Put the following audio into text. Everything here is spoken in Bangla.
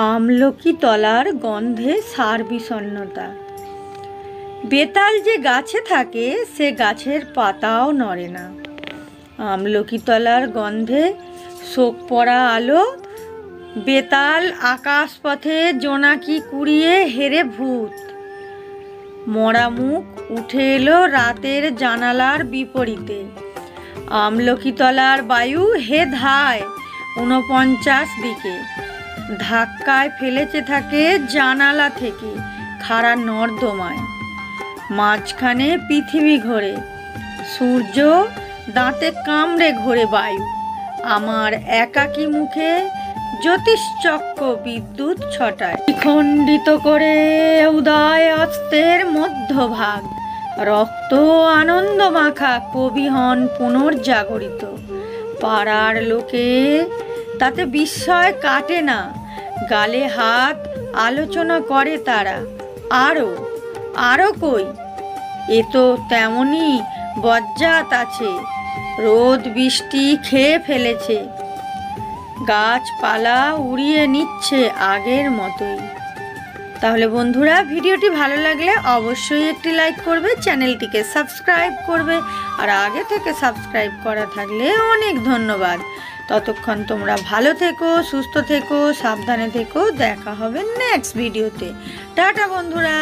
আমলকি তলার গন্ধে সার বিষণ্ণতা। বেতাল যে গাছে থাকে সে গাছের পাতাও নড়ে না। আমলকি তলার গন্ধে শোক পড়া আলো, বেতাল আকাশপথে জোনাকি কুড়িয়ে হেরে ভূত। মরা মুখ উঠে এলো রাতের জানালার বিপরীতে। আমলকি তলার বায়ু হে ধায় ৪৯ দিকে, ধাক্কায় ফেলেছে থাকে জানালা থেকে খাড়া নর্দমায়। মাঝখানে পৃথিবী ঘোরে, সূর্য দাঁতে কামড়ে ঘোরে বায়ু। আমার একাকী মুখে জ্যোতিষচক্র বিদ্যুৎ ছটায়, খণ্ডিত করে উদয় অস্তের মধ্যভাগ। রক্ত আনন্দ মাখা কবি হন পুনর্জাগরিত। পাড়ার লোকে তাতে বিস্ময় কাটে না, গালে হাত আলোচনা করে তারা। আরো কই, এ তো তেমনই বজ্জাত আছে, রোদ বৃষ্টি খেয়ে ফেলেছে, গাছপালা উড়িয়ে নিচ্ছে আগের মতোই। তাহলে বন্ধুরা, ভিডিওটি ভালো লাগলে অবশ্যই একটি লাইক করবে, চ্যানেলটিকে সাবস্ক্রাইব করবে, আর আগে থেকে সাবস্ক্রাইব করা থাকলে অনেক ধন্যবাদ। ততক্ষণ তোমরা ভালো থেকো, সুস্থ থেকো, সাবধানে থেকো। দেখা হবে নেক্সট ভিডিওতে। টাটা বন্ধুরা।